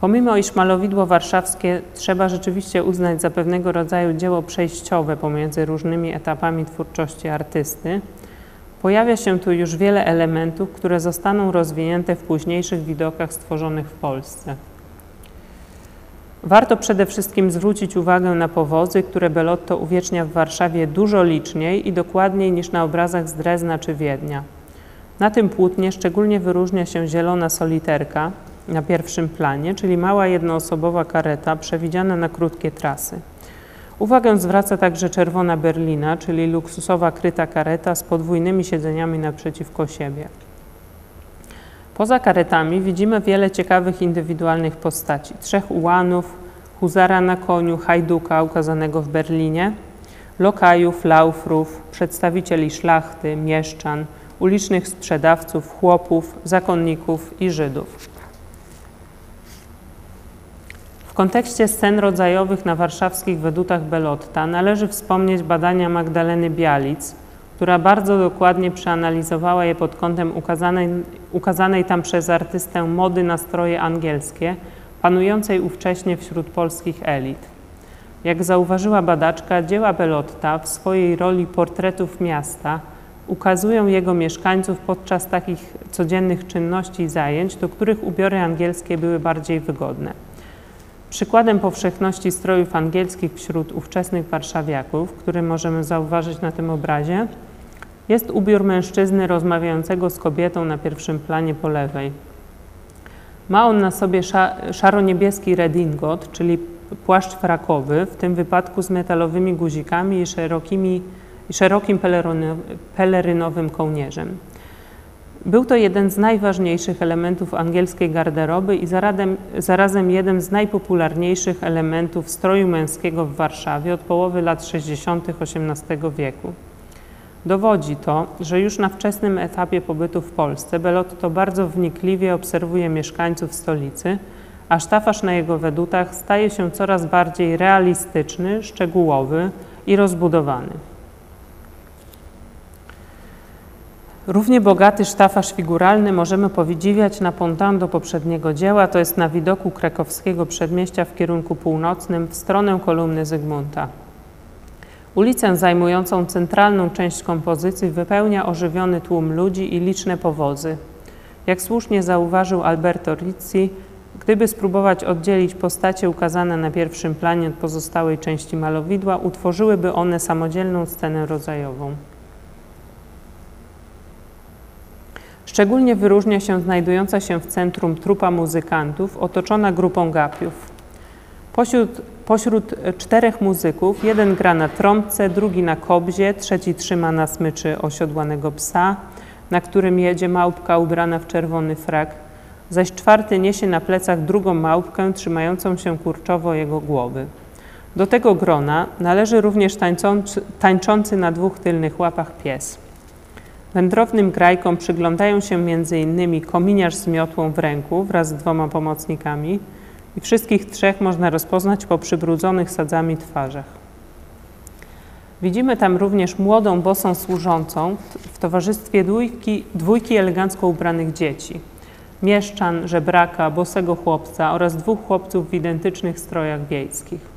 Pomimo iż malowidło warszawskie trzeba rzeczywiście uznać za pewnego rodzaju dzieło przejściowe pomiędzy różnymi etapami twórczości artysty, pojawia się tu już wiele elementów, które zostaną rozwinięte w późniejszych widokach stworzonych w Polsce. Warto przede wszystkim zwrócić uwagę na powozy, które Belotto uwiecznia w Warszawie dużo liczniej i dokładniej niż na obrazach z Drezna czy Wiednia. Na tym płótnie szczególnie wyróżnia się zielona soliterka na pierwszym planie, czyli mała jednoosobowa kareta przewidziana na krótkie trasy. Uwagę zwraca także czerwona berlina, czyli luksusowa kryta kareta z podwójnymi siedzeniami naprzeciwko siebie. Poza karetami widzimy wiele ciekawych indywidualnych postaci. 3 ułanów, huzara na koniu, hajduka ukazanego w Berlinie, lokajów, laufrów, przedstawicieli szlachty, mieszczan, ulicznych sprzedawców, chłopów, zakonników i Żydów. W kontekście scen rodzajowych na warszawskich wedutach Belotta należy wspomnieć badania Magdaleny Bialic, która bardzo dokładnie przeanalizowała je pod kątem ukazanej tam przez artystę mody na stroje angielskie, panującej ówcześnie wśród polskich elit. Jak zauważyła badaczka, dzieła Belotta w swojej roli portretów miasta ukazują jego mieszkańców podczas takich codziennych czynności i zajęć, do których ubiory angielskie były bardziej wygodne. Przykładem powszechności strojów angielskich wśród ówczesnych warszawiaków, który możemy zauważyć na tym obrazie, jest ubiór mężczyzny rozmawiającego z kobietą na pierwszym planie po lewej. Ma on na sobie szaro-niebieski redingot, czyli płaszcz frakowy, w tym wypadku z metalowymi guzikami i szerokim pelerynowym kołnierzem. Był to jeden z najważniejszych elementów angielskiej garderoby i zarazem jeden z najpopularniejszych elementów stroju męskiego w Warszawie od połowy lat 60. XVIII wieku. Dowodzi to, że już na wczesnym etapie pobytu w Polsce Belotto bardzo wnikliwie obserwuje mieszkańców stolicy, a sztafaż na jego wedutach staje się coraz bardziej realistyczny, szczegółowy i rozbudowany. Równie bogaty sztafaż figuralny możemy podziwiać na pontan do poprzedniego dzieła, to jest na widoku krakowskiego przedmieścia w kierunku północnym w stronę kolumny Zygmunta. Ulicę zajmującą centralną część kompozycji wypełnia ożywiony tłum ludzi i liczne powozy. Jak słusznie zauważył Alberto Rizzi, gdyby spróbować oddzielić postacie ukazane na pierwszym planie od pozostałej części malowidła, utworzyłyby one samodzielną scenę rodzajową. Szczególnie wyróżnia się znajdująca się w centrum trupa muzykantów, otoczona grupą gapiów. Pośród 4 muzyków jeden gra na trąbce, drugi na kobzie, trzeci trzyma na smyczy osiodłanego psa, na którym jedzie małpka ubrana w czerwony frak, zaś czwarty niesie na plecach drugą małpkę trzymającą się kurczowo jego głowy. Do tego grona należy również tańczący na dwóch tylnych łapach pies. Wędrownym grajkom przyglądają się m.in. kominiarz z miotłą w ręku wraz z dwoma pomocnikami i wszystkich trzech można rozpoznać po przybrudzonych sadzami twarzach. Widzimy tam również młodą, bosą służącą w towarzystwie dwójki elegancko ubranych dzieci. Mieszczan, żebraka, bosego chłopca oraz dwóch chłopców w identycznych strojach wiejskich.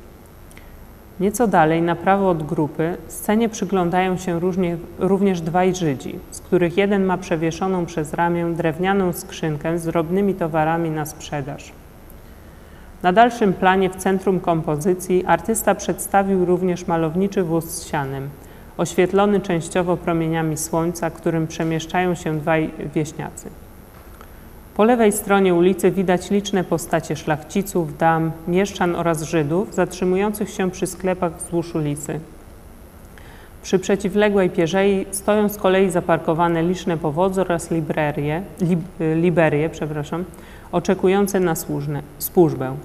Nieco dalej, na prawo od grupy, scenie przyglądają się również dwaj Żydzi, z których jeden ma przewieszoną przez ramię drewnianą skrzynkę z drobnymi towarami na sprzedaż. Na dalszym planie w centrum kompozycji artysta przedstawił również malowniczy wóz z sianem, oświetlony częściowo promieniami słońca, którym przemieszczają się dwaj wieśniacy. Po lewej stronie ulicy widać liczne postacie szlachciców, dam, mieszczan oraz Żydów zatrzymujących się przy sklepach wzdłuż ulicy. Przy przeciwległej pierzei stoją z kolei zaparkowane liczne powozy oraz liberie, oczekujące na służbę.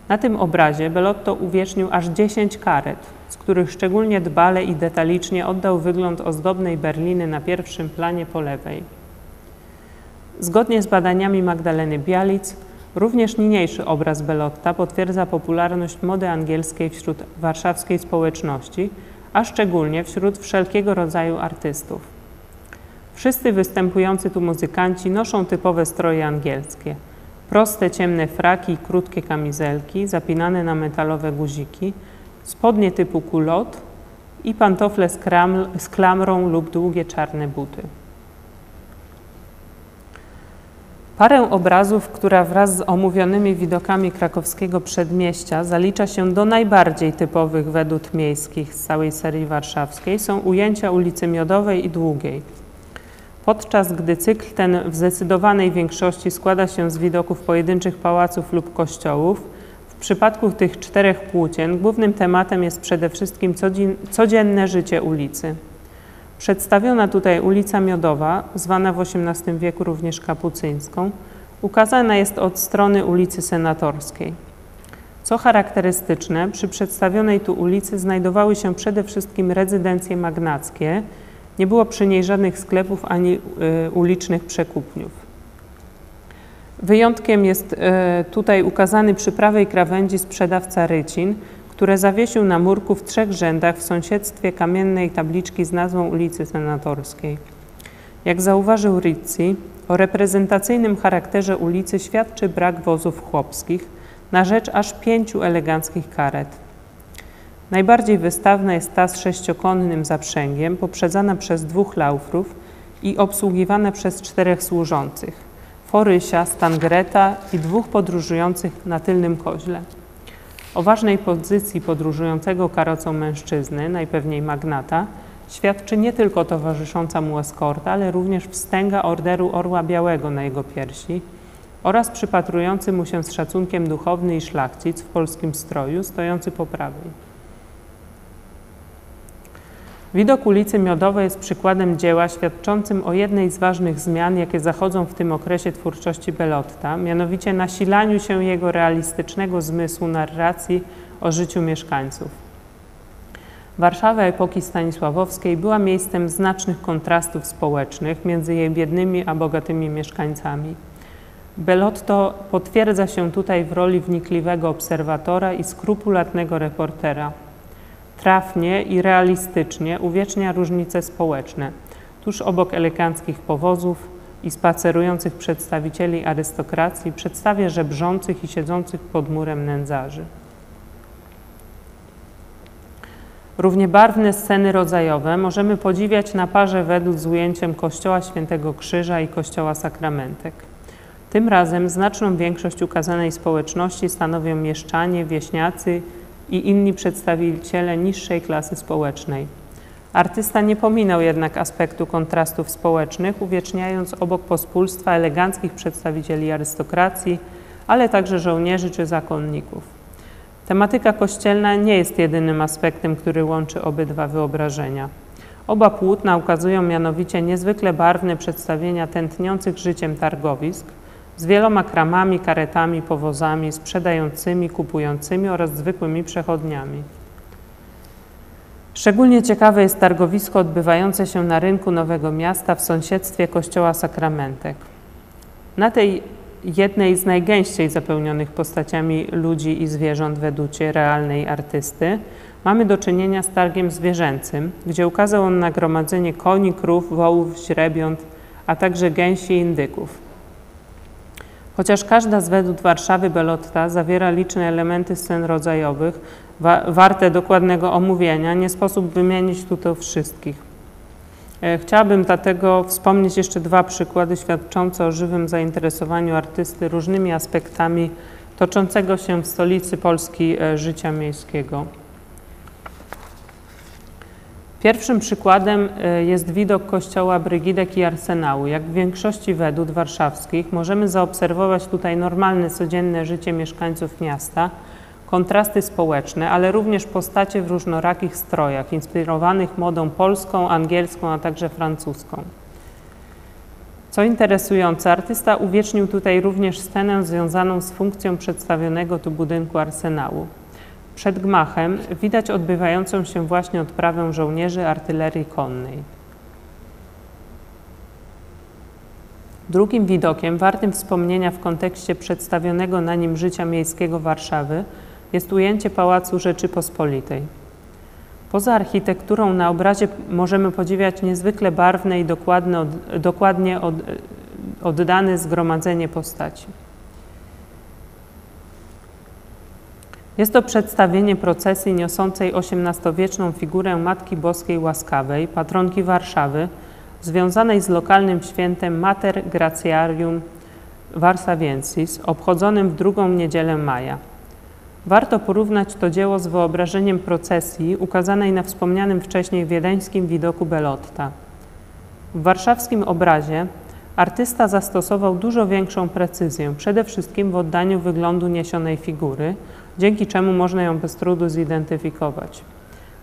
Na tym obrazie Bellotto uwiecznił aż 10 karet, z których szczególnie dbale i detalicznie oddał wygląd ozdobnej berliny na pierwszym planie po lewej. Zgodnie z badaniami Magdaleny Bialic, również niniejszy obraz Bellotta potwierdza popularność mody angielskiej wśród warszawskiej społeczności, a szczególnie wśród wszelkiego rodzaju artystów. Wszyscy występujący tu muzykanci noszą typowe stroje angielskie. Proste, ciemne fraki i krótkie kamizelki zapinane na metalowe guziki, spodnie typu culotte i pantofle z klamrą lub długie czarne buty. Parę obrazów, która wraz z omówionymi widokami krakowskiego przedmieścia zalicza się do najbardziej typowych według miejskich z całej serii warszawskiej, są ujęcia ulicy Miodowej i Długiej. Podczas gdy cykl ten w zdecydowanej większości składa się z widoków pojedynczych pałaców lub kościołów, w przypadku tych czterech płócien głównym tematem jest przede wszystkim codzienne życie ulicy. Przedstawiona tutaj ulica Miodowa, zwana w XVIII wieku również Kapucyńską, ukazana jest od strony ulicy Senatorskiej. Co charakterystyczne, przy przedstawionej tu ulicy znajdowały się przede wszystkim rezydencje magnackie, nie było przy niej żadnych sklepów ani ulicznych przekupniów. Wyjątkiem jest tutaj ukazany przy prawej krawędzi sprzedawca rycin, które zawiesił na murku w 3 rzędach w sąsiedztwie kamiennej tabliczki z nazwą ulicy Senatorskiej. Jak zauważył Rizzi, o reprezentacyjnym charakterze ulicy świadczy brak wozów chłopskich na rzecz aż 5 eleganckich karet. Najbardziej wystawna jest ta z 6-konnym zaprzęgiem, poprzedzana przez 2 laufrów i obsługiwana przez 4 służących, Forysia, Stangreta i 2 podróżujących na tylnym koźle. O ważnej pozycji podróżującego karocą mężczyzny, najpewniej magnata, świadczy nie tylko towarzysząca mu eskorta, ale również wstęga Orderu Orła Białego na jego piersi oraz przypatrujący mu się z szacunkiem duchowny i szlachcic w polskim stroju, stojący po prawej. Widok ulicy Miodowej jest przykładem dzieła świadczącym o jednej z ważnych zmian, jakie zachodzą w tym okresie twórczości Bellotta, mianowicie nasilaniu się jego realistycznego zmysłu narracji o życiu mieszkańców. Warszawa epoki stanisławowskiej była miejscem znacznych kontrastów społecznych między jej biednymi a bogatymi mieszkańcami. Bellotto potwierdza się tutaj w roli wnikliwego obserwatora i skrupulatnego reportera. Trafnie i realistycznie uwiecznia różnice społeczne, tuż obok eleganckich powozów i spacerujących przedstawicieli arystokracji przedstawia żebrzących i siedzących pod murem nędzarzy. Równie barwne sceny rodzajowe możemy podziwiać na parze według z ujęciem kościoła Świętego Krzyża i kościoła Sakramentek. Tym razem znaczną większość ukazanej społeczności stanowią mieszczanie, wieśniacy i inni przedstawiciele niższej klasy społecznej. Artysta nie pominął jednak aspektu kontrastów społecznych, uwieczniając obok pospólstwa eleganckich przedstawicieli arystokracji, ale także żołnierzy czy zakonników. Tematyka kościelna nie jest jedynym aspektem, który łączy obydwa wyobrażenia. Oba płótna ukazują mianowicie niezwykle barwne przedstawienia tętniących życiem targowisk z wieloma kramami, karetami, powozami, sprzedającymi, kupującymi oraz zwykłymi przechodniami. Szczególnie ciekawe jest targowisko odbywające się na rynku Nowego Miasta w sąsiedztwie kościoła Sakramentek. Na tej jednej z najgęściej zapełnionych postaciami ludzi i zwierząt w weducie realnej artysty mamy do czynienia z targiem zwierzęcym, gdzie ukazał on nagromadzenie koni, krów, wołów, źrebiąt, a także gęsi i indyków. Chociaż każda z wedut Warszawy Belotta zawiera liczne elementy scen rodzajowych, warte dokładnego omówienia, nie sposób wymienić tutaj wszystkich. Chciałabym dlatego wspomnieć jeszcze dwa przykłady świadczące o żywym zainteresowaniu artysty różnymi aspektami toczącego się w stolicy Polski życia miejskiego. Pierwszym przykładem jest widok kościoła Brygidek i Arsenału. Jak w większości wedut warszawskich możemy zaobserwować tutaj normalne, codzienne życie mieszkańców miasta, kontrasty społeczne, ale również postacie w różnorakich strojach, inspirowanych modą polską, angielską, a także francuską. Co interesujące, artysta uwiecznił tutaj również scenę związaną z funkcją przedstawionego tu budynku arsenału. Przed gmachem widać odbywającą się właśnie odprawę żołnierzy artylerii konnej. Drugim widokiem, wartym wspomnienia w kontekście przedstawionego na nim życia miejskiego Warszawy, jest ujęcie Pałacu Rzeczypospolitej. Poza architekturą na obrazie możemy podziwiać niezwykle barwne i dokładnie oddane zgromadzenie postaci. Jest to przedstawienie procesji niosącej XVIII-wieczną figurę Matki Boskiej Łaskawej, patronki Warszawy, związanej z lokalnym świętem Mater Graciarum Warsaviensis, obchodzonym w drugą niedzielę maja. Warto porównać to dzieło z wyobrażeniem procesji ukazanej na wspomnianym wcześniej wiedeńskim widoku Belotta. W warszawskim obrazie artysta zastosował dużo większą precyzję, przede wszystkim w oddaniu wyglądu niesionej figury, dzięki czemu można ją bez trudu zidentyfikować.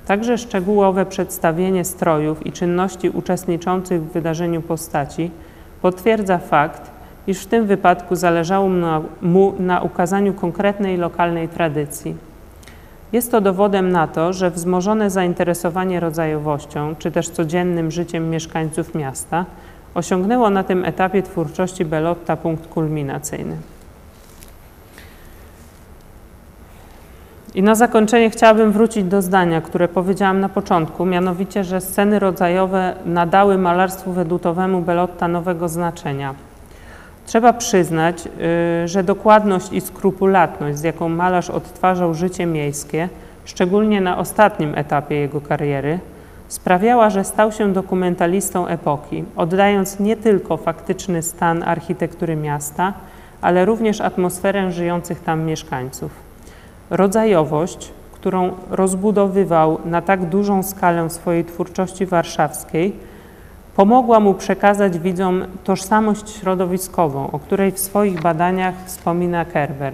Także szczegółowe przedstawienie strojów i czynności uczestniczących w wydarzeniu postaci potwierdza fakt, iż w tym wypadku zależało mu na ukazaniu konkretnej lokalnej tradycji. Jest to dowodem na to, że wzmożone zainteresowanie rodzajowością, czy też codziennym życiem mieszkańców miasta osiągnęło na tym etapie twórczości Belotta punkt kulminacyjny. I na zakończenie chciałabym wrócić do zdania, które powiedziałam na początku, mianowicie, że sceny rodzajowe nadały malarstwu wedutowemu Belotta nowego znaczenia. Trzeba przyznać, że dokładność i skrupulatność, z jaką malarz odtwarzał życie miejskie, szczególnie na ostatnim etapie jego kariery, sprawiała, że stał się dokumentalistą epoki, oddając nie tylko faktyczny stan architektury miasta, ale również atmosferę żyjących tam mieszkańców. Rodzajowość, którą rozbudowywał na tak dużą skalę swojej twórczości warszawskiej, pomogła mu przekazać widzom tożsamość środowiskową, o której w swoich badaniach wspomina Kerber.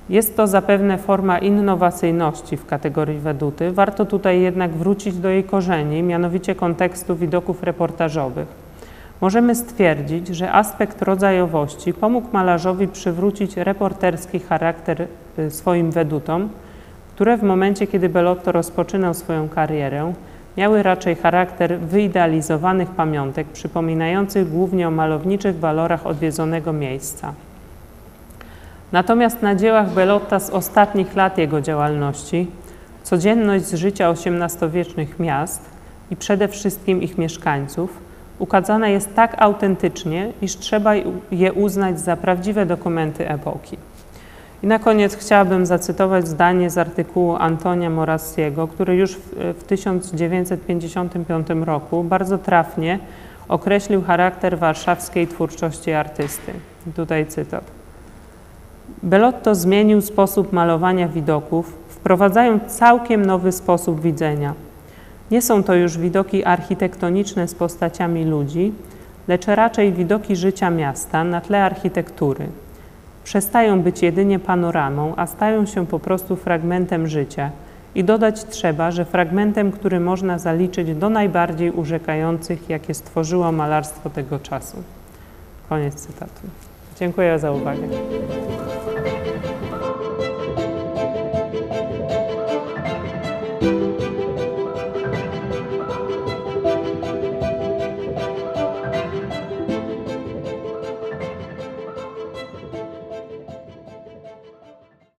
Jest to zapewne forma innowacyjności w kategorii weduty. Warto tutaj jednak wrócić do jej korzeni, mianowicie kontekstu widoków reportażowych. Możemy stwierdzić, że aspekt rodzajowości pomógł malarzowi przywrócić reporterski charakter swoim wedutom, które w momencie, kiedy Belotto rozpoczynał swoją karierę, miały raczej charakter wyidealizowanych pamiątek, przypominających głównie o malowniczych walorach odwiedzonego miejsca. Natomiast na dziełach Belotta z ostatnich lat jego działalności codzienność z życia XVIII-wiecznych miast i przede wszystkim ich mieszkańców ukazana jest tak autentycznie, iż trzeba je uznać za prawdziwe dokumenty epoki. I na koniec chciałabym zacytować zdanie z artykułu Antonia Morassiego, który już w 1955 roku bardzo trafnie określił charakter warszawskiej twórczości artysty. I tutaj cytat. Belotto zmienił sposób malowania widoków, wprowadzając całkiem nowy sposób widzenia. Nie są to już widoki architektoniczne z postaciami ludzi, lecz raczej widoki życia miasta na tle architektury. Przestają być jedynie panoramą, a stają się po prostu fragmentem życia I dodać trzeba, że fragmentem, który można zaliczyć do najbardziej urzekających, jakie stworzyło malarstwo tego czasu. Koniec cytatu. Dziękuję za uwagę.